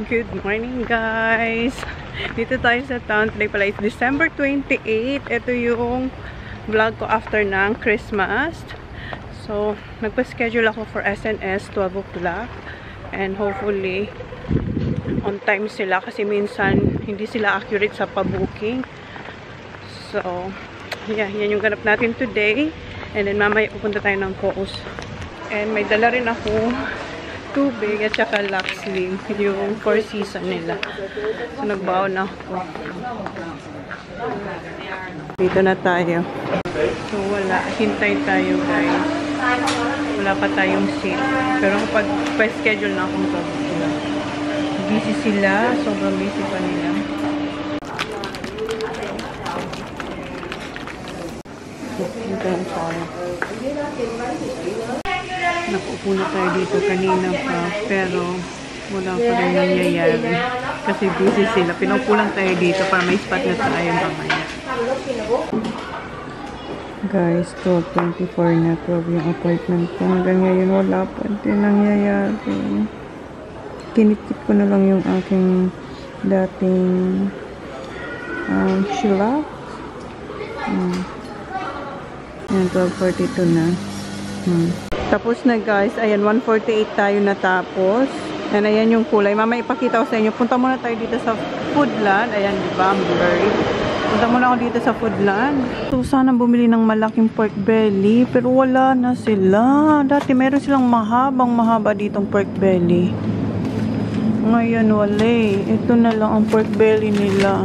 Good morning guys! Dito tayo sa town. Today pala is December 28. Ito yung vlog ko after ng Christmas. So, nagpa-schedule ako for SNS 12 o'clock. And hopefully, on time sila kasi minsan hindi sila accurate sa pa-booking. So, yeah, yan yung ganap natin today. And then mamaya pupunta tayo ng Coast. And may dala rin ako tubig at saka Luxley, yung 4 season nila. So, nagbaon na ako. Dito na tayo. So, wala. Hintay tayo, guys. Wala pa tayong seat. Pero kapag pa-schedule na akong sila. Busy sila. Sobrang busy pa nila. Dito lang tayo. Nakuupo na tayo dito kanina pa, pero wala pa rin nangyayari kasi busy sila. Pinupulang tayo dito para may spot na tayo mamaya. Guys, 12:24 na 12 yung appointment ko. Hanggang ngayon wala pa din nangyayari. Kinikip ko na lang yung aking dating Sheila. Yan, 12:42 na. Tapos na guys, ayan, 1:48 tayo natapos. And ayan yung kulay. Mama, ipakita ko sa inyo. Punta muna tayo dito sa Foodland. Ayan, diba? Ang blurry. Punta muna ako dito sa Foodland. So, sana bumili ng malaking pork belly. Pero wala na sila. Dati meron silang mahaba ditong pork belly. Ngayon, wala eh. Ito na lang ang pork belly nila.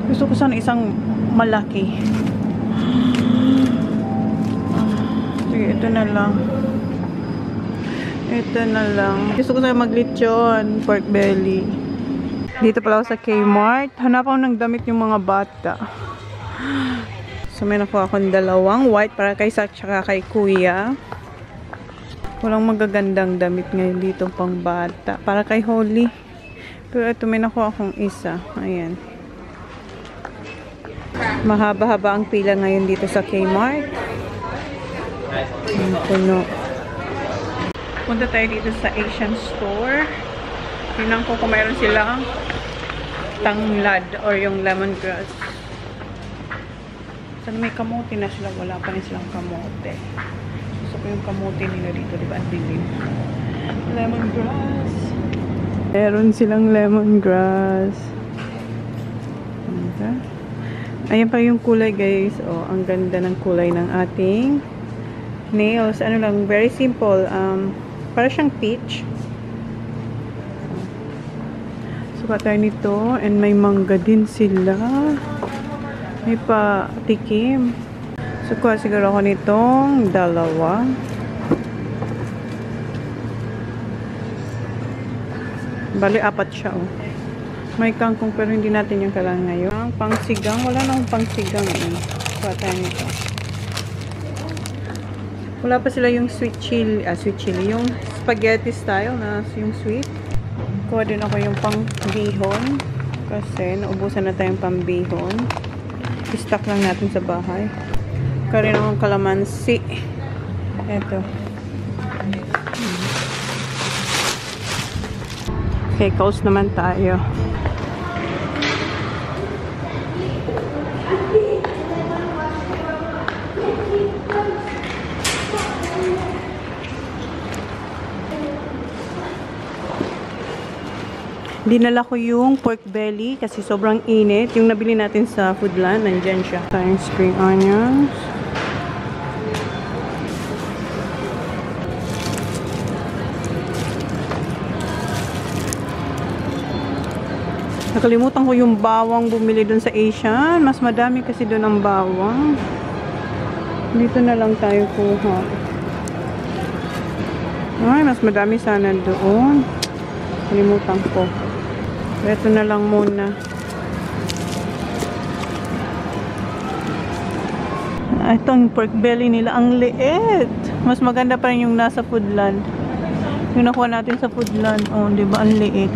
Gusto ko sana isang malaki. Sige, ito na lang. Ito na lang. Gusto ko sana mag-lechon, pork belly. Dito pala ako sa Kmart. Hanap ako ng damit yung mga bata. So, may nakuha akong dalawang white para kay Sak tsaka kay Kuya. Walang magagandang damit ngayon dito pang bata. Para kay Holly. Pero ito, may nakuha akong isa. Ayan. Mahaba-haba ang pila ngayon dito sa Kmart. Puno. Punta tayo dito sa Asian store. Tingnan ko kung mayroon silang tanglad or yung lemongrass. Sana may kamote na sila. Wala pa rin silang kamote. Gusto ko yung kamote nila dito. Diba? Ang dilim. Lemongrass. Meron silang lemongrass. Okay. Ayan pa yung kulay guys. Oh, ang ganda ng kulay ng ating nails. Ano lang, very simple. Para siyang peach. Suka tayo nito. And may mangga din sila. May patikim. Suka siguro ako nitong dalawa. Bali, 4 siya oh. May kangkong pero hindi natin yung kailangan ngayon. Ang pangsigang, wala na akong pangsigang. Kuha tayo nito. Wala pa sila yung sweet chili, yung spaghetti style na yung sweet. Kuha din ako yung pang-bihon kasi naubusan na tayong pang-bihon. I-stock lang natin sa bahay. Kuha rin akong kalamansi. Eto. Okay, Coast naman tayo. Dinala ko yung pork belly kasi sobrang init. Yung nabili natin sa Foodland, nandyan siya. Tayong spring onions. Nakalimutan ko yung bawang bumili dun sa Asian. Mas madami kasi dun ang bawang. Dito na lang tayo kuha. Ay, mas madami sana doon. Nakalimutan ko. Ito na lang muna. Ito ang pork belly nila. Ang liit. Mas maganda pa rin yung nasa Foodland. Yung nakuha natin sa Foodland. Oh, di ba? Ang liit.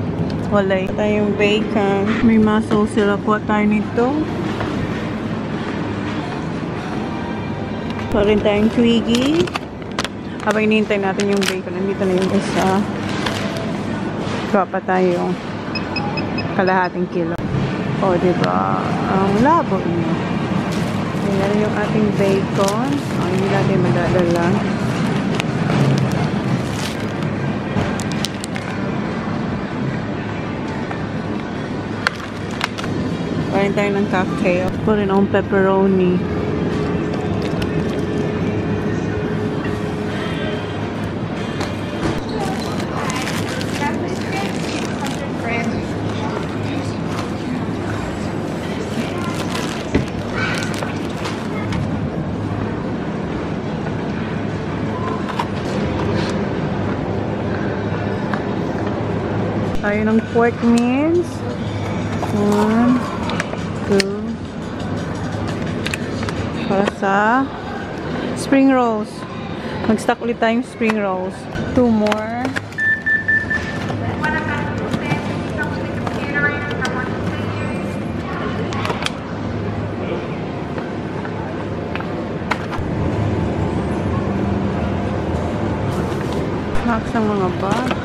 Walay. Ito yung bacon. May muscle sila. Kuha tayo nito. Pa rin tayong Twiggy. Habang hinihintay natin yung bacon, nandito na yung isa. Kuha pa tayo kalahating kilo. O, diba? Ang labo niya. Ayan yung ating bacon. O, hindi natin madadala. Kain tayo ng cocktail. Ito rin ang pepperoni. Tayo ng pork mince. 1, 2. Para sa spring rolls. Mag-stock ulit tayong spring rolls. 2 more. Snacks ang mga bata.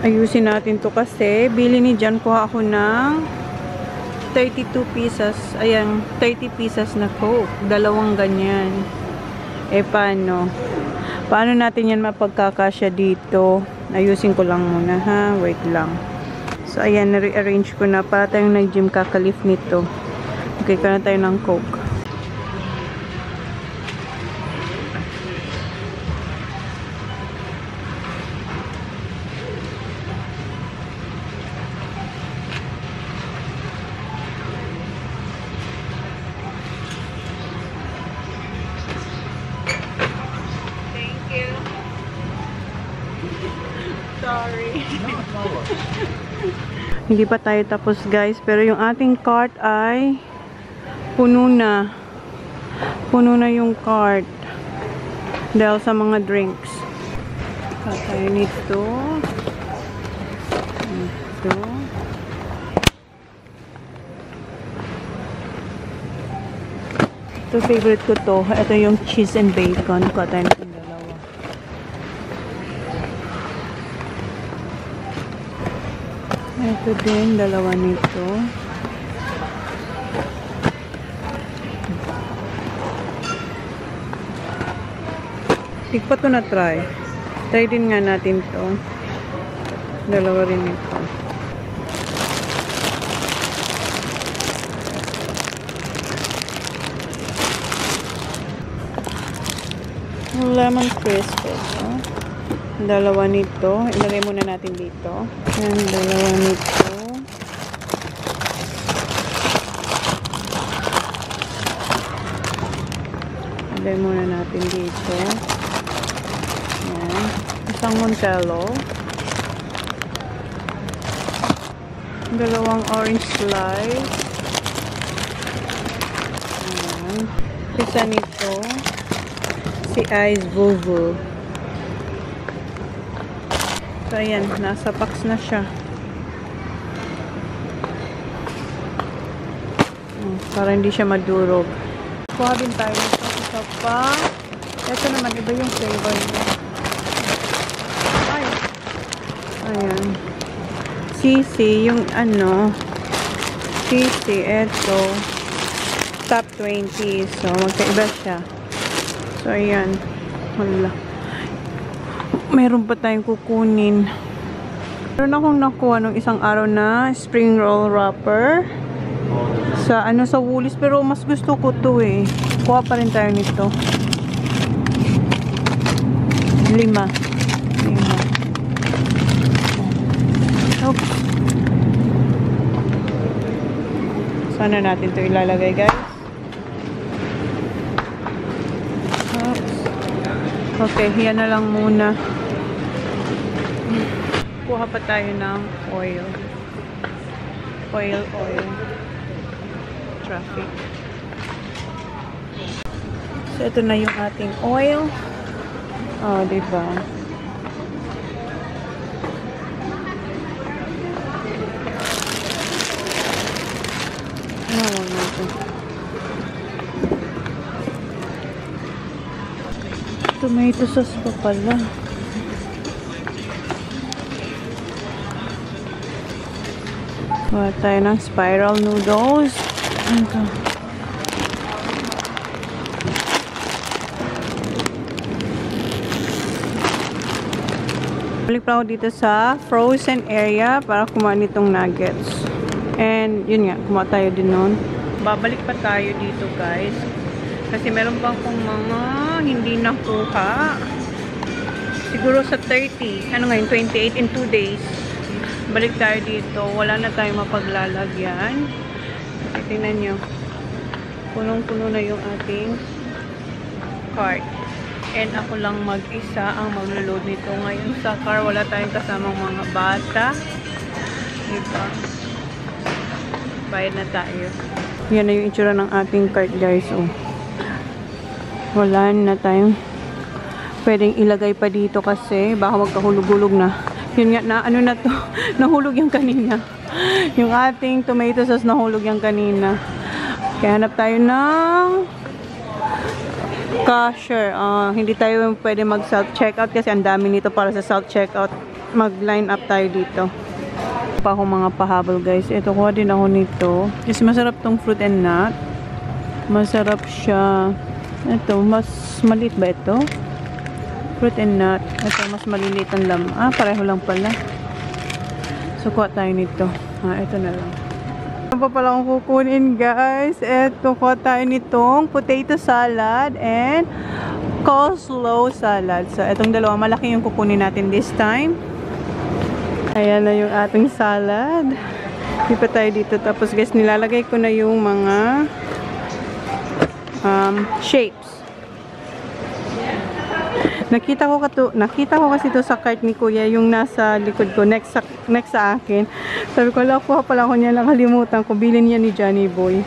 Ayusin natin to kasi bili ni Jan, kuha ako ng 32 pieces. Ayan, 30 pieces na Coke. Dalawang ganyan. Eh, paano? Paano natin yan mapagkakasya dito? Ayusin ko lang muna, ha? Wait lang. So, ayan, na-rearrange ko na para tayong nag-gym kakalif nito. Okay, ka na tayo ng Coke. Sorry. Hindi pa tayo tapos, guys, pero yung ating cart ay puno na. Puno na yung cart dahil sa mga drinks. Tayo nito. Ito. Ito, favorite ko to. Ito yung cheese and bacon. Kuha tayo nito dalawa. Ito din, dalawa nito. Hindi pa ito na-try. Try din nga natin to. Dalawa rin ito. lemon crisp ito. Dalawa nito. Ilagay muna natin dito. Yan, dalawa nito. Ilagay muna natin dito. Yan. Isang Montelo. Dalawang orange slice. Ayan. Isa nito, si Ice Vuvu. So, ayan. Nasa box na siya. Para hindi siya madurog. Kuha din tayo nito. Isa pa. Ito naman, iba yung flavor niya. Ay. Ayan. Sisi, yung ano, Sisi, eto, top 20. So, magkaiba siya. So, ayan. Wala. Meron pa tayong kukunin. Meron akong nakuha nung isang araw na spring roll wrapper. Sa, ano, sa Woolies. Pero, mas gusto ko to eh. Kuha pa rin tayo nito. 5. Oops. Sana natin ito ilalagay, guys. Oops. Okay, yan na lang muna. Kuha pa tayo ng oil. Oil. Traffic. So, ito na yung ating oil. Oh, diba? Tomato sauce pa pala. Kuha tayo ng spiral noodles. Ito. Balik pa ako dito sa frozen area para kumain itong nuggets. And, yun nga, kumain tayo din nun. Babalik pa tayo dito, guys. Kasi meron pa akong mga hindi nakuha. Siguro sa 30. Ano ngayon? 28 in 2 days. Balik tayo dito. Wala na tayong mapaglalagyan. Tingnan nyo. Punong-puno na yung ating cart. And ako lang mag-isa ang maglo-load nito. Ngayon sa car, wala tayong kasamang mga bata. Diba? Bayad na tayo. Yan na yung itsura ng ating cart, guys. Oh. Wala na tayong pwedeng ilagay pa dito kasi baka magkahulog-hulog na. Yun nga na, ano na to, nahulog yung kanina. Yung ating tomato sauce nahulog yung kanina. Kaya hanap tayo ng cashier. Hindi tayo pwede mag self-checkout kasi ang dami nito para sa self-checkout. Mag-line up tayo dito. Pa ako mga pahabol, guys. Ito, kuha din ako nito. Kasi masarap tong fruit and nut. Masarap siya. Ito, mas maliit ba ito? Fruit and nut. Ito, mas maliliit ang laman. Pareho lang pala. So, kuha tayo nito. Ito na lang. Ano pa pala akong kukunin, guys? Ito, kuha tayo nitong potato salad and coleslaw salad. So, itong dalawa, malaki yung kukunin natin this time. Ayan na yung ating salad. Hindi pa tayo dito. Tapos, guys, nilalagay ko na yung mga shapes. Nakita ko kasi ito sa cart ni Kuya, yung nasa likod ko, next sa akin. Sabi ko, kuha pala ako niya, nakalimutan ko. Bilhin niya ni Johnny Boy.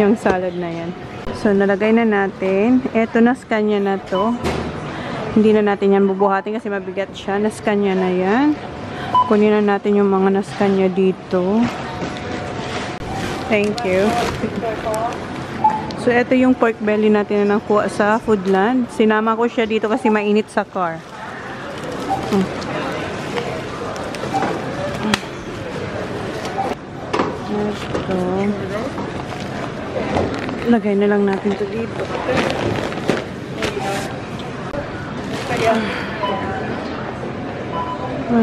Yung salad na yan. So, nalagay na natin. Eto, na-scan niya na to. Hindi na natin yan bubuhatin kasi mabigat siya. Na-scan niya na yan. Kunin na natin yung mga na-scan niya dito. Thank you. So, ito yung pork belly natin na nakuha sa Foodland. Sinama ko siya dito kasi mainit sa car. Ito. Lagay na lang natin ito dito.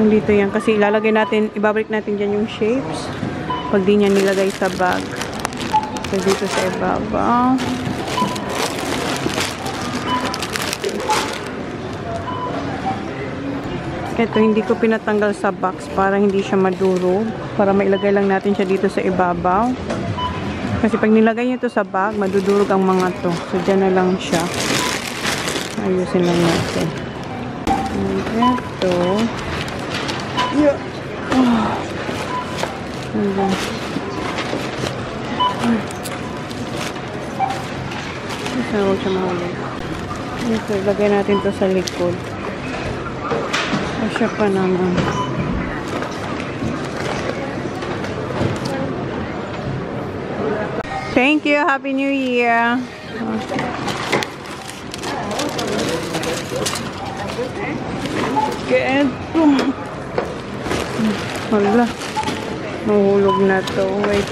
Dito yan. Kasi ilalagay natin, ibabalik natin dyan yung shapes. Pag di niya nilagay sa bag. So, dito sa ibabaw. Ito, hindi ko pinatanggal sa box para hindi siya madurog. Para mailagay lang natin siya dito sa ibabaw. Kasi pag nilagay nyo ito sa bag, madudurog ang mga to. So, dyan na lang siya. Ayusin lang natin. And ito. Yeah. Oh. Ayan. Sana huwag siya mahulog. Ito, ilagay natin to sa likod. Asya pa naman. Thank you. Happy New Year. Get. Wala. Mahulog na to. Wait.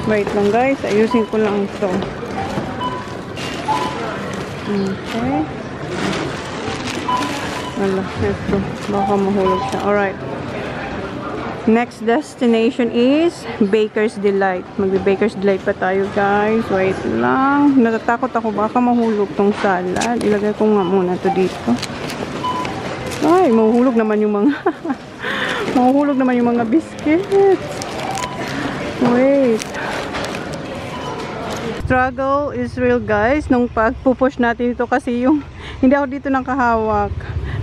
Wait lang guys. Ayusin ko lang to. Okay. Wala. Ito. Baka mahulog siya. Alright. Next destination is Baker's Delight. Magbe-Baker's Delight pa tayo guys. Wait lang. Natatakot ako. Baka mahulog tong salad. Ilagay ko nga muna to dito. Ay, mahuhulog naman yung mga mahuhulog naman yung mga biscuits. Wait. Struggle is real guys. Nung pagpupush natin ito kasi yung hindi ako dito nakahawak.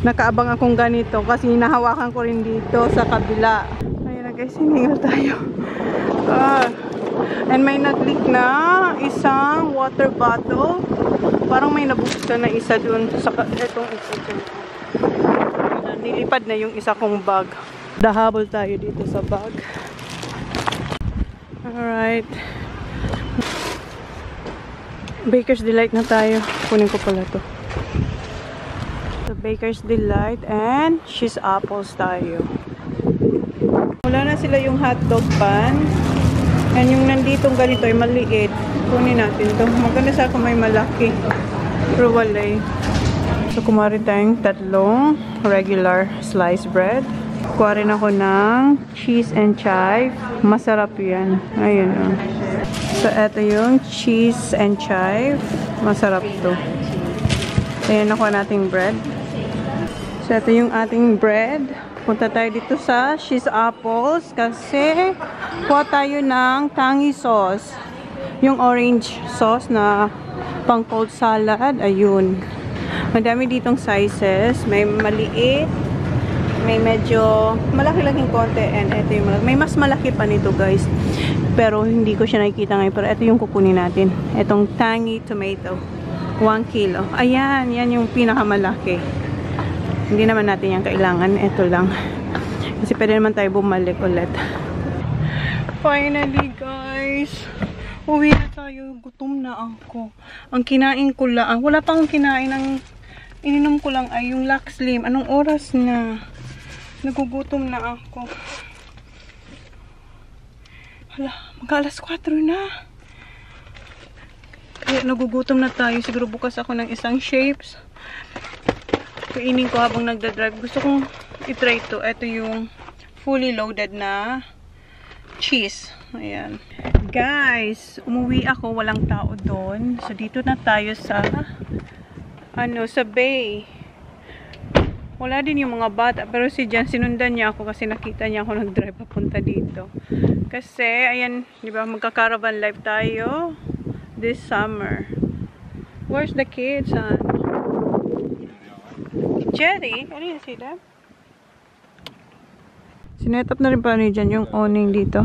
Nakaabang akong ganito kasi hinahawakan ko rin dito sa kabila. Ayun na guys, hiningal tayo. And may nag-leak na isang water bottle. Parang may nabuksan na isa dun sa itong isa dun. Nilipad na yung isa kong bag. Dahabol tayo dito sa bag. Alright. Baker's Delight na tayo. Kunin ko pala to. So, Baker's Delight and cheese apples tayo. Wala na sila yung hotdog pan. And yung nanditong ganito ay maliit. Kunin natin to. Maganda sa ako may malaki. Pero wala eh. So, kumari tayong tatlong regular sliced bread. Kuha rin ako ng cheese and chive. Masarap yan. Ayun o. So, eto yung cheese and chive. Masarap to. Ayan, nakuha nating bread. So, eto yung ating bread. Punta tayo dito sa cheese apples kasi kuha tayo ng tangy sauce. Yung orange sauce na pang cold salad. Ayun. Madami ditong sizes. May maliit. May medyo malaki-laking konti. And ito yung malaki. May mas malaki pa nito guys. Pero hindi ko siya nakikita ngayon. Pero ito yung kukunin natin. Itong tangy tomato. 1 kilo. Ayan. Yan yung pinakamalaki. Hindi naman natin yan kailangan. Ito lang. Kasi pwede naman tayo bumalik ulit. Finally guys. Uwi na tayo. Gutom na ako. Ang kinain ko lang. Wala pang kinain. Ang ininom ko lang ay yung Lax Slim. Anong oras na? Nagugutom na ako. Hala, mag-alas 4 na. Kaya nagugutom na tayo. Siguro bukas ako ng isang shapes. Kainin ko habang nagdadrive. Gusto kong itry ito. Ito yung fully loaded na cheese. Ayan. Guys, umuwi ako. Walang tao doon. So, dito na tayo sa sa bay. Wala din yung mga bata. Pero si Jan, sinundan niya ako kasi nakita niya ako nag-drive papunta dito. Kasi, ayan, di ba, magka-caravan life tayo this summer. Where's the kids, son? Jerry? I didn't see that. Sinetap na rin pa ni Jan yung awning dito.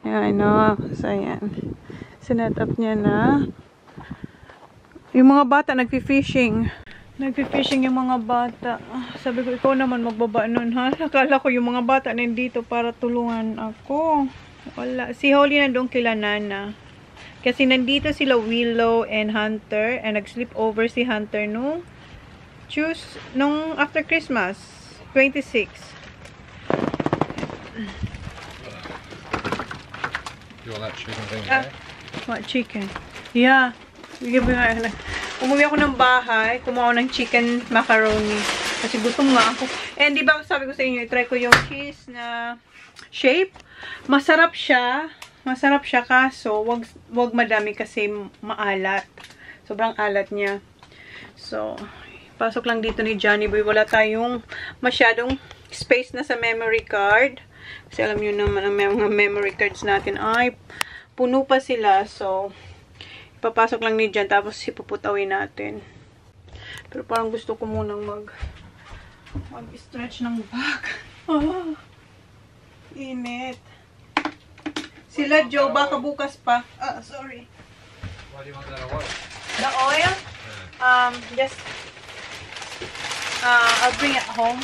Ayan, no. So, ayan. Sinetap niya na. Yung mga bata, nagfi-fishing. Nagfi-fishing yung mga bata. Sabi ko, ikaw naman magbaba nun, ha? Nakala ko yung mga bata nandito para tulungan ako. Wala. Si Holly nandun kila Nana. Kasi nandito sila Willow and Hunter. And nag-sleep over si Hunter nung after Christmas. 26. You want that chicken thing there? What chicken? Yeah. Umuwi ako ng bahay, kumuha ng chicken macaroni. Kasi gutom nga ako. And di ba sabi ko sa inyo, i-try ko yung cheese na shape. Masarap siya. Masarap siya kaso wag madami kasi maalat. Sobrang alat niya. So, Pasok lang dito ni Johnny Boy. Wala tayong masyadong space na sa memory card. Kasi alam nyo naman, ang mga memory cards natin ay puno pa sila. So, ipapasok lang ni John. Tapos, ipuputawin natin. Pero parang gusto ko munang mag-stretch ng back. Oh, init. Sila Joe, baka bukas pa. Sorry. Why do you want that oil? The oil? Just I'll bring it home.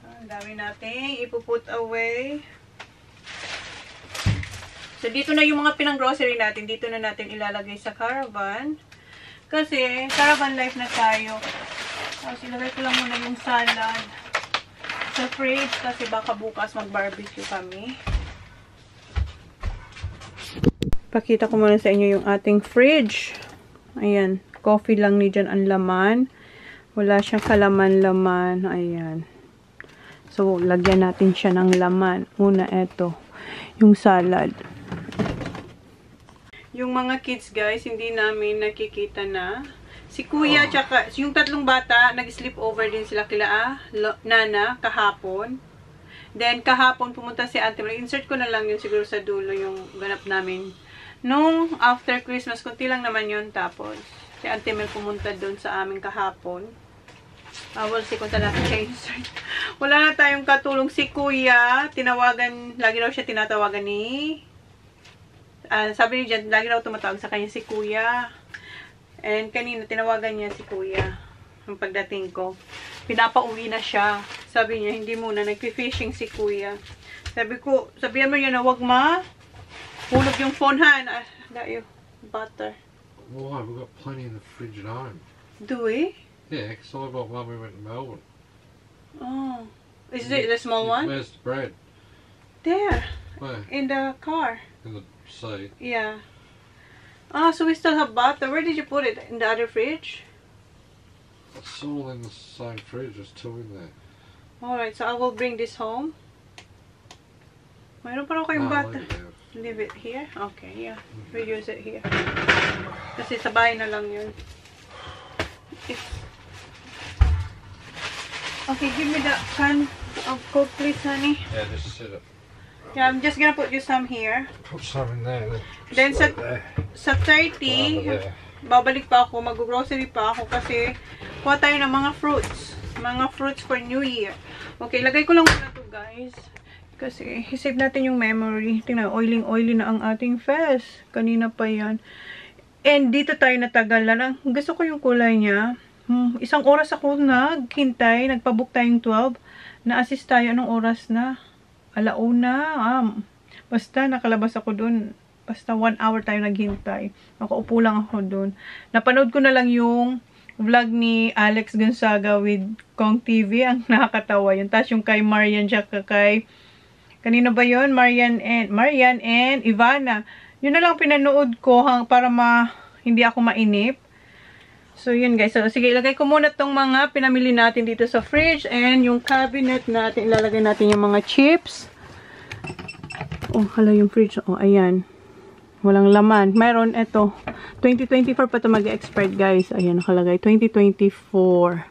Ang dami natin ipuput away. So, dito na yung mga pinang-grocery natin. Dito na natin ilalagay sa caravan. Kasi, caravan life na tayo. Tapos, ilagay ko lang muna yung salad sa fridge. Kasi baka bukas mag-barbecue kami. Pakita ko muna sa inyo yung ating fridge. Ayan. Coffee lang ni dyan ang laman. Wala siyang kalaman-laman. Ayan. So, lagyan natin siya ng laman. Una, eto. Yung salad. Yung mga kids, guys, hindi namin nakikita na. Si Kuya, tsaka yung tatlong bata, nag-sleep over din sila kila Nana kahapon. Then, kahapon pumunta si Auntie Mel. Insert ko na lang yun siguro sa dulo yung ganap namin. Nung after Christmas, kunti lang naman yun. Tapos, si Auntie Mel pumunta doon sa amin kahapon. We'll see kung talaga siya insert. Wala na tayong katulong si Kuya. Tinawagan, lagi daw siya tinatawagan ni... sabi niya dyan, lagi daw tumatawag sa kanya si Kuya. And kanina, tinawagan niya si Kuya. Ang pagdating ko. Pinapauwi na siya. Sabi niya, hindi muna, nagpi-fishing si Kuya. Sabihan mo niya na wag hulog yung phone ha. Dayo, butter. Why? We've got plenty in the fridge at home. Do we? Yeah, because I bought one when we went to Melbourne. Oh. Is it the small one? Where's the bread? There. Where? In the car. In the seat. Yeah. So we still have butter. Where did you put it? In the other fridge? It's all in the same fridge. There's two in there. Alright, so I will bring this home. Mayroon pa rin kayong butter. Leave it here? Okay, yeah. We use it here. Kasi sa bahay na lang yun. Okay, give me the can of Coke, please, honey. Yeah, just sit it. Yeah, I'm just gonna put you some here. Put some in there. Then sa 30, babalik pa ako, mag-grocery pa ako kasi kuha tayo ng mga fruits. Mga fruits for New Year. Okay, lagay ko lang muna to, guys. Kasi, save natin yung memory. Tingnan, oiling-oily na ang ating face. Kanina pa yan. And dito tayo natagalan. Gusto ko yung kulay niya. Isang oras ako naghintay. Nagpabook tayong 12. Na-assist tayo. Anong oras na? Alauna. Basta, nakalabas ako dun. Basta 1 hour tayo naghintay. Nakaupo lang ako dun. Napanood ko na lang yung vlog ni Alex Gonzaga with Kong TV. Ang nakakatawa yun. Tapos yung kay Marian tsaka kay... Kanina ba yun? Marian and Ivana. Yun na lang pinanood ko para hindi ako mainip. So, yun guys. So, sige, ilagay ko muna tong mga pinamili natin dito sa fridge. And yung cabinet natin, ilalagay natin yung mga chips. Oh, hala yung fridge. Oh, ayan. Walang laman. Mayroon, eto. 2024 pa ito mag-expired guys. Ayan, nakalagay. 2024.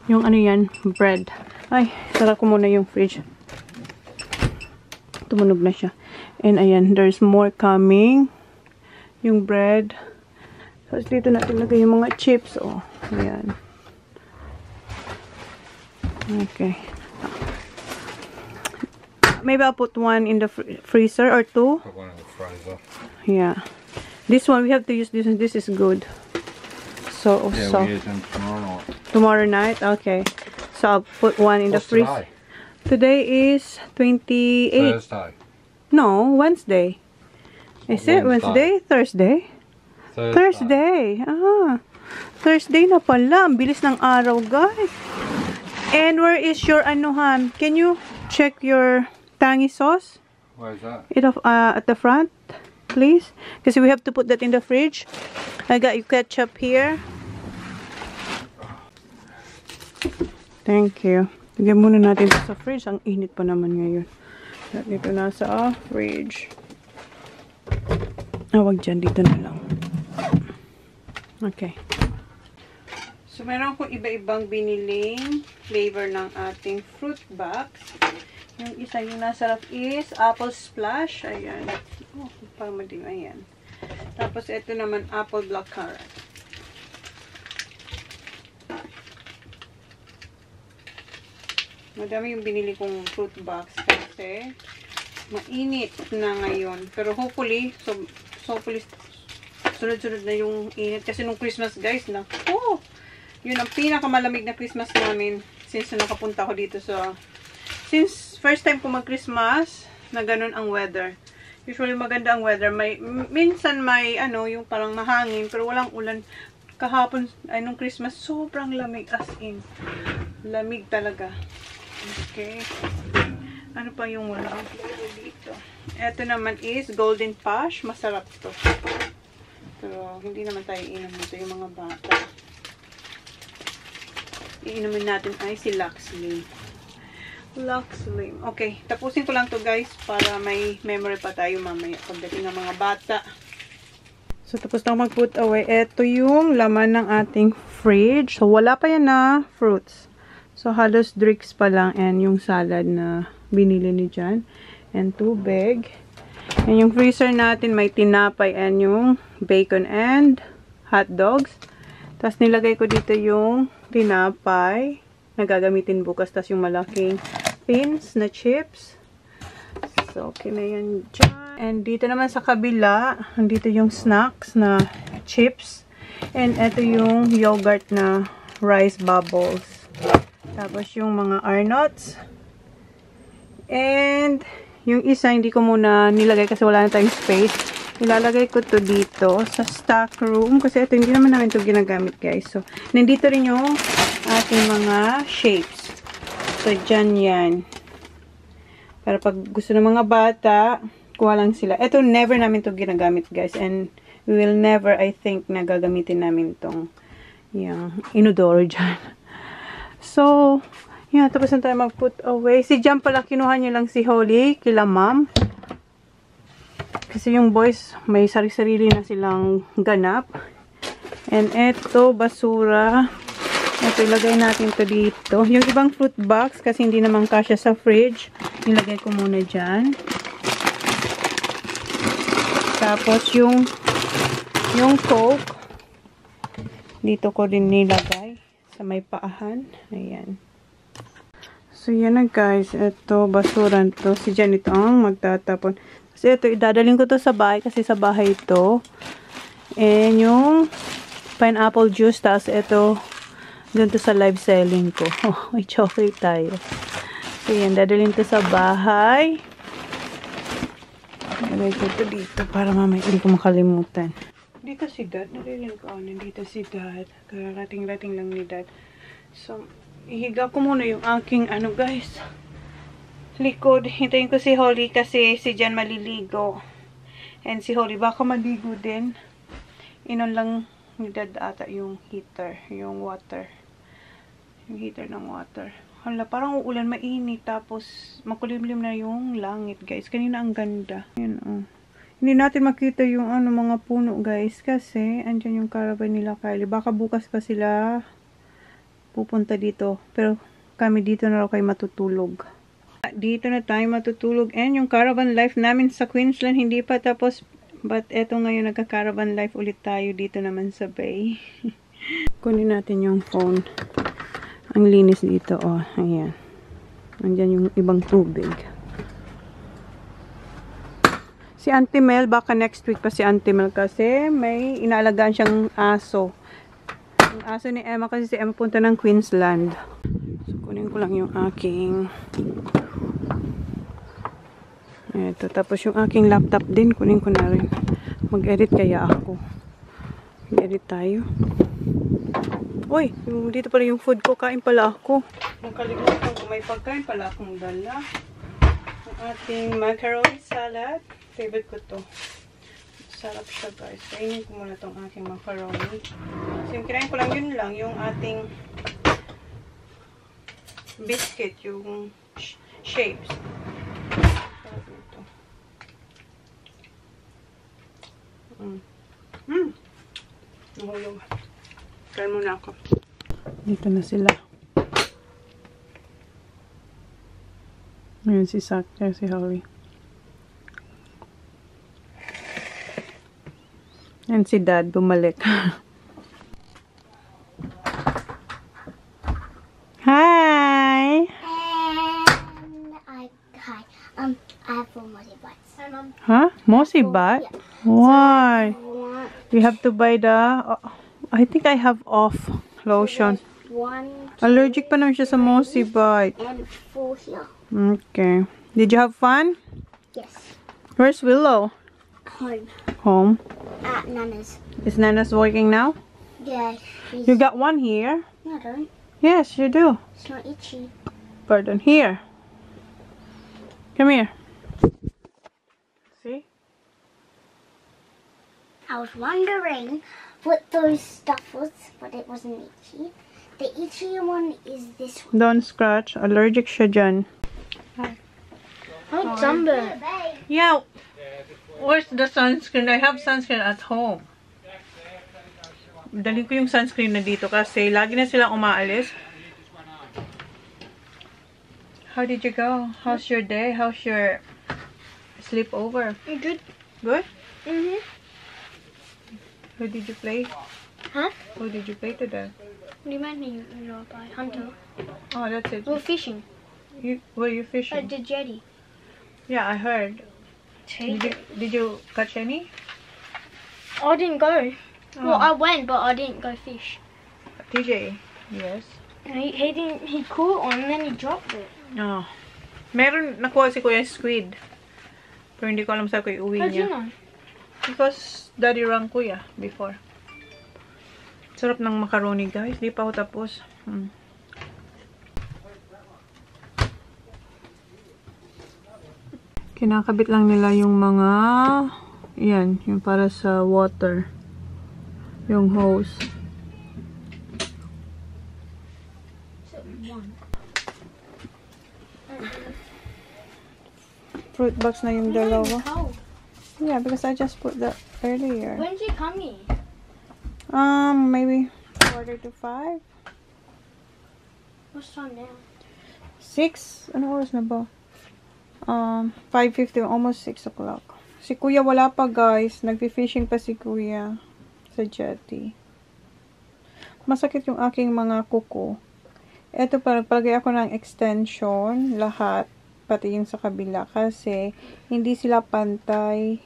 Yung ano yan? Bread. Ay, sara ko muna yung fridge. Tumunog na siya. And ayan, there's more coming. Yung bread. Tapos dito natin lagay yung mga chips. Oh, ayan. Okay. Maybe I'll put one in the freezer or two. Put one in the freezer. Yeah. This one, we have to use this one. This is good. So, yeah, so. we use them tomorrow night. Tomorrow night? Okay. So, I'll put one in the freezer. Today is 28. Thursday. No, Wednesday. Is it Wednesday? Thursday? Thursday. Thursday na pala. Ang bilis ng araw, guys. And where is your anuhan? Can you check your tangy sauce? Where's that? At the front, please. Because we have to put that in the fridge. I got your ketchup here. Thank you. Lagyan muna natin ito sa fridge. Ang init pa naman ngayon. Dito na sa fridge. Wag dyan. Dito na lang. Okay. So, meron akong iba-ibang biniling flavor ng ating fruit box. Yung isa yung nasa ref is apple splash. Ayan. Oh, parang madilim. Ayan. Tapos, ito naman apple blackcurrant. Madami yung binili kong fruit box kasi mainit na ngayon. Pero hopefully, sunod-sunod na yung init. Kasi nung Christmas, guys, naku! Yun ang pinakamalamig na Christmas namin since nakapunta ako dito sa... Since first time ko mag-Christmas, na ganun ang weather. Usually maganda ang weather. Minsan may, yung parang mahangin, pero walang ulan. Kahapon, nung Christmas, sobrang lamig. As in, lamig talaga. Okay. Ano pa yung wala ang flavor dito? Ito naman is Golden Push. Masarap to. Pero hindi naman tayo iinom nito yung mga bata. Iinumin natin ay si Lux Slim. Lux Slim. Okay. Tapusin ko lang to guys para may memory pa tayo mamaya pagdating ng mga bata. So tapos na mag-put away. Ito yung laman ng ating fridge. So wala pa yan na fruits. So, halos drinks pa lang and yung salad na binili ni Jan. And tubig. And yung freezer natin may tinapay and yung bacon and hot dogs. Tapos nilagay ko dito yung tinapay na gagamitin bukas. Tapos yung malaking pins na chips. So, okay na yan dyan. And dito naman sa kabila, dito yung snacks na chips. And ito yung yogurt na rice bubbles. Tapos yung mga Arnott's. And yung isa hindi ko muna nilagay kasi wala na tayong space. Ilalagay ko to dito sa stock room kasi ito hindi naman namin to ginagamit guys. So nandito rin yung ating mga shapes. So dyan yan. Para pag gusto ng mga bata, kuha lang sila. Ito never namin to ginagamit guys. And we will never I think na gagamitin namin tong yung inodoro dyan. So, yeah, tapos na tayo mag-put away. Si Jam pala, kinuha niya lang si Holly kila ma'am. Kasi yung boys, may sari-sarili na silang ganap. And eto, basura. Ito, ilagay natin to dito. Yung ibang fruit box, kasi hindi naman kasya sa fridge. Nilagay ko muna dyan. Tapos, yung Coke, dito ko din nilagay. Sa may paahan. Ayan. So, yan na guys. Ito, basuran to. Si Jan ito ang magtatapon. Kasi ito, idadaling ko to sa bahay. Kasi sa bahay ito. And yung pineapple juice. Tapos ito, dun to sa live selling ko. Oh, may chocolate tayo. So, yan. Dadalhin to sa bahay. Ilagay ko to dito para mamaya hindi ko makalimutan. Dito si Dad. Narinig ko. Nandito si Dad. Karating-rating lang ni Dad. So, ihiga ko muna yung aking guys. Likod. Hintayin ko si Holly kasi si Jan maliligo. And si Holly baka maligo din. Inon lang ni Dad ata yung heater. Yung water. Yung heater ng water. Hala, parang uulan mainit. Tapos, makulimlim na yung langit guys. Kanina ang ganda. Yan oh. Hindi natin makita yung mga puno guys kasi andyan yung caravan nila Kylie. Baka bukas pa sila pupunta dito. Pero kami dito na raw kayo matutulog. Dito na tayo matutulog. And yung caravan life namin sa Queensland hindi pa tapos. But eto ngayon nagka-caravan life ulit tayo dito naman sa Bay. Kunin natin yung phone. Ang linis dito oh. Ayan. Andyan yung ibang tubig. Si Auntie Mel, baka next week pa si Auntie Mel kasi may inaalagaan siyang aso. Yung aso ni Emma kasi si Emma punta ng Queensland. So, kunin ko lang yung aking ito. Tapos yung aking laptop din, kunin ko na rin. Mag-edit kaya ako. Mag-edit tayo. Uy, dito pala yung food ko. Kain pala ako. Nakalimutan ko may pagkain pala akong dala. Ang ating macaroni salad. Favorite ko to. Sarap siya guys. Kainin ko muna tong aking macaroni. So yung kinain ko lang yun lang. Yung ating biscuit. Yung shapes. Sarap nito. Nahulog. Kain muna ako. Dito na sila. Ngayon si Sak, si Holly. And si Dad, bumalik. Hi! And I have 4 Mossy Bites. Hi, Mom. Huh? Mossy Bite? Yeah. Why? One, We have to buy the... I think I have off lotion. one, Allergic pa naman siya sa Mossy Bite. and 4 here. Okay. Did you have fun? Yes. Where's Willow? Home. Home. At Nana's. Is Nana's working now? Yeah. You got one here. No, I don't. Yes, you do. It's not itchy. Pardon. Here. Come here. See? I was wondering what those stuff was, but it wasn't itchy. The itchy one is this one. Don't scratch. Allergic siya dyan. Oh, sunburn. Yeah. Where's the sunscreen? I have sunscreen at home. Dali ko yung sunscreen na dito kasi lagi na silang umaalis. How did you go? How's your day? How's your sleepover? Good. Good? Mhm. Who did you play? Huh? Who did you play today? What do you mean you know by Hunter? Oh, that's it. We were fishing Were you at fishing? the jetty. Yeah, I heard. Did you catch any? I didn't go. Oh. Well, I went, but I didn't go fish. TJ? Yes. He didn't. He caught one and then he dropped it. Oh. Meron nakuha si Kuya squid. Pero hindi ko alam sa kuya uwi How do you niya. know? Because daddy rang kuya before. Sarap ng macaroni guys. Di pa ako tapos. Kinakabit lang nila yung mga yan, yung para sa water. Yung hose. Fruit box na yung dalawa. Cold. Yeah, because I just put that earlier. When did you come here? Maybe 4:45. What's time now? 6? Ano oras na ba? 5:50, almost 6 o'clock. Si Kuya wala pa guys. Nagpi-fishing pa si Kuya sa jetty. Masakit yung aking mga kuko. Eto pa, nagpalagay ako ng extension, lahat, pati yung sa kabila. Kasi, hindi sila pantay.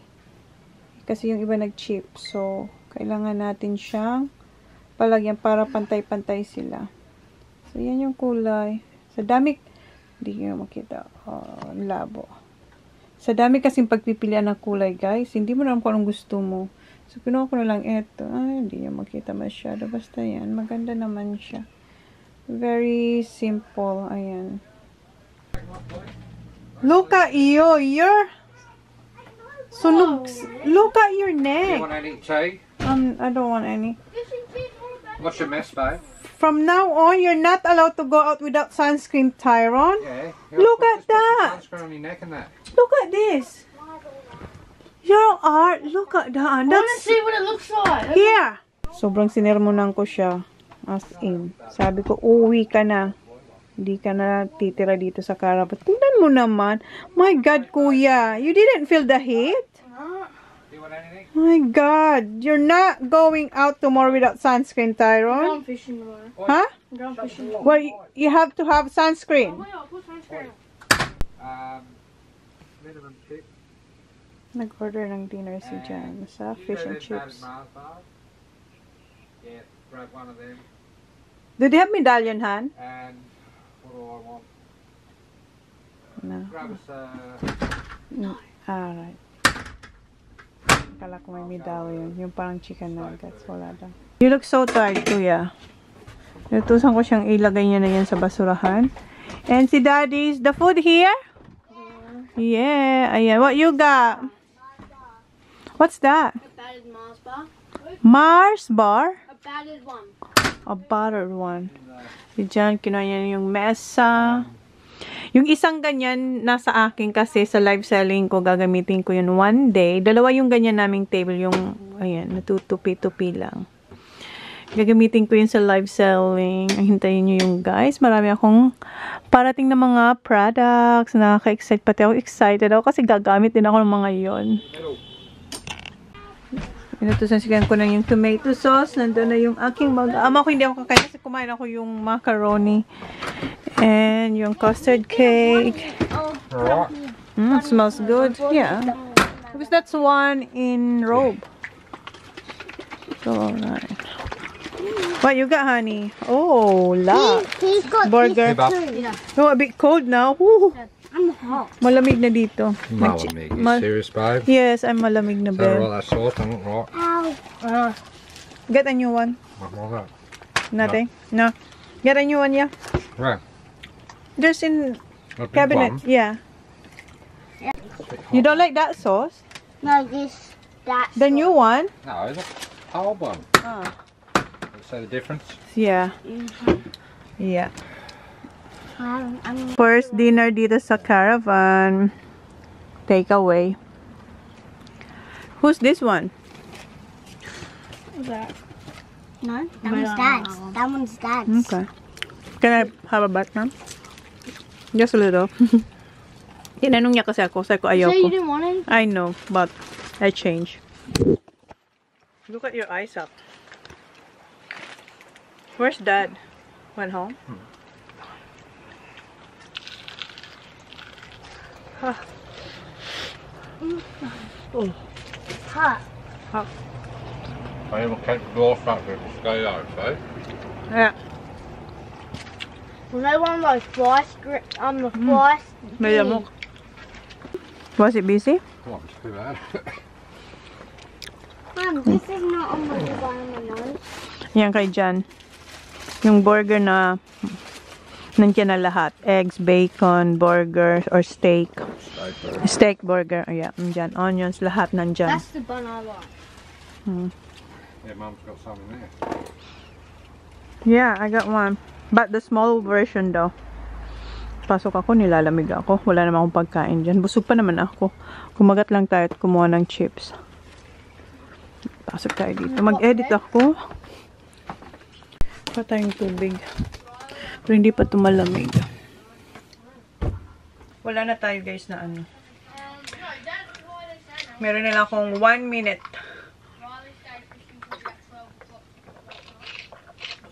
Kasi yung iba nag-chip. So, kailangan natin siyang palagyan para pantay-pantay sila. So, yan yung kulay. Sa dami, hindi nyo makita. Labo. Sa dami kasing pagpipilian ng kulay, guys. Hindi mo naman kung anong gusto mo. So, kinuha ko na lang ito. Ay, hindi nyo makita masyado. Basta yan. Maganda naman siya. Very simple. Ayan. Look at you. You're sunog. Look at your You neck. want any tea? I don't want any. What's your mess, babe? From now on, you're not allowed to go out without sunscreen, Tyrone. Yeah. Look at that. Sunscreen on your neck and that. Look at this. Your art. Look at that. That's See what it looks like. here. Sobrang sinermonan ko siya. As in. Sabi ko, uwi ka na. Hindi ka na titira dito sa Caravan. Tingnan mo naman. My God, Kuya. You didn't feel the heat? Do you want anything? My God. You're not going out tomorrow without sunscreen, Tyrone. I'm fishing tomorrow. Huh? I'm going fishing tomorrow. Well, you have to have sunscreen. I'll put sunscreen on. Minimum tip. Nag-order ng dinner si Jan sa fish and chips. Yeah, grab one of them. Do they have medallion, Han? And what do I want? No. Grab us Alright. Kala ko may medallion. Yung parang chicken nuggets. Wala daw. You look so tired, Kuya. Nutusan ko siyang ilagay niya na yan sa basurahan. And si Daddy's, the food here? Yeah. Ayan. What you got? What's that? A battered Mars bar. Mars bar? A battered one. A buttered one. Si Jan, kinuha niya yung mesa. Yung isang ganyan, nasa akin kasi sa live selling ko, gagamitin ko yun one day. Dalawa yung ganyan naming table, yung, ayan, natutupi-tupi lang. Gagamitin ko yun sa live selling. Hintayin nyo yung guys. Marami akong parating na mga products. Nakaka-excite. Pati ako excited ako kasi gagamit din ako ng mga yon. Inutusan ko na yung tomato sauce. Nandun na yung aking ama ko hindi ako kakain kasi kumain ako yung macaroni. And yung custard cake. Smells good. Yeah. Because that's one in Robe. So, alright. What you got, honey? Oh, lot. He's got Burger. Oh, a bit cold now. Woo. I'm hot. Malamig na dito. Malamig. You serious, babe? Yes, I'm malamig na, So, babe. right, that sauce, I'm not right. Ow. Get a new one. What was that? Nothing? No. Get a new one, yeah. Where? Just in A big cabinet. one? Yeah. You don't like that sauce? No, that's The new one? No, it's a old one. Oh. See the difference? Yeah. Yeah. I'm First dinner dito sa caravan. Takeaway. Who's this one? no, that one's dad's. That one's dad's. Okay. Can I have a bite, ma'am? Just a little. Tinanong niya kasi ako. Sabi ko ayaw ko. didn't want it? I know, but I changed. Look at your eyes up. Where's Dad? Went home? Huh. Oh, Hot. hot. I even kept the door shut with the scale out, see? Yeah. Well, no one of those flies on the flies. May lamok. Was it busy? Come on, it's too bad. Mom, this is not on my nose. Yan kay Jan. Yung burger na nandiyan na lahat. Eggs, bacon, burger, or steak. Steak burger. Oh, yeah, nandyan. Onions, lahat nandyan. That's the bun I like. Yeah, Mum's got some in there. Yeah, I got one. But the small version daw. Pasok ako, nilalamig ako. Wala naman akong pagkain dyan. Busog pa naman ako. Kumagat lang tayo at kumuha ng chips. Pasok tayo dito. Mag-edit ako. Pa tayong tubig. Pero hindi pa tumalamig. Wala na tayo guys na ano. Meron na lang akong 1 minute.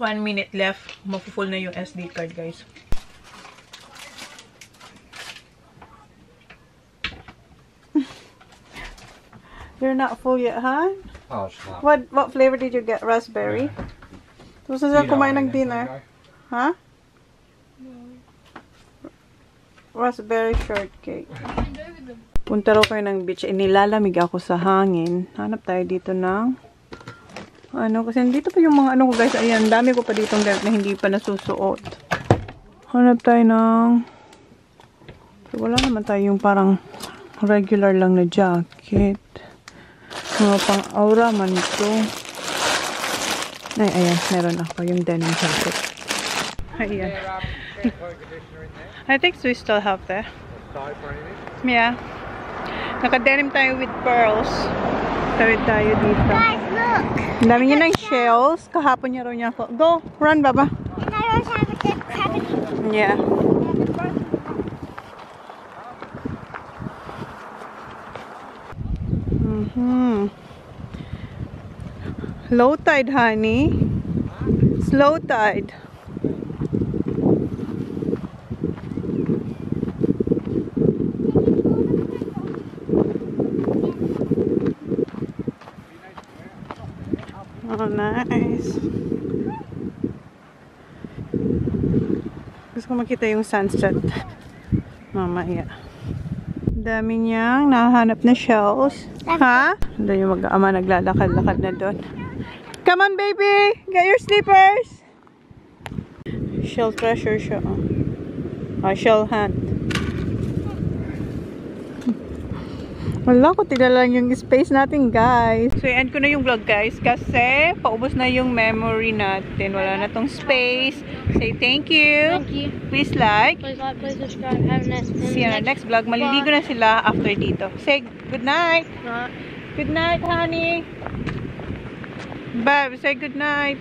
1 minute left. Mafu-full na yung SD card guys. You're not full yet, huh? Oh, it's not. What flavor did you get? Raspberry? Tapos na kumain ng dinner. Huh? Raspberry shortcake. Punta raw kayo ng beach. Nilalamig ako sa hangin. Hanap tayo dito ng ano, kasi dito pa yung mga ano ko guys. Ayan, dami ko pa dito gamit na hindi pa nasusuot. Hanap tayo ng wala naman tayo yung parang regular lang na jacket. Mga pang aura man ito. Ay, ayan. Meron ako yung denim jacket. Ayan. I think we still have there. Yeah. Naka-denim tayo with pearls. Tawid tayo dito. Guys, look. Ang dami niya ng shells. Kahapon niya raw niya ako. Go! Run, Baba! And I don't have a good cavity. Yeah. Low tide, honey. Slow tide. Oh, nice. Gusto ko makita yung sunset mamaya. Dami niyang nahanap na shells. Ha? Doon yung mag-ama naglalakad-lakad na doon. Come on, baby! Get your slippers! Shell treasure siya. Shell hunt. Wala ko, tigala lang yung space natin, guys. So, i-end ko na yung vlog, guys. Kasi, paubos na yung memory natin. Wala na tong space. Say thank you. Thank you. Please like. Please like, please subscribe. Have a nice day. See you on the next vlog. Maliligo na sila after dito. Say good night. Night. Good night, honey. Bye. Say good night.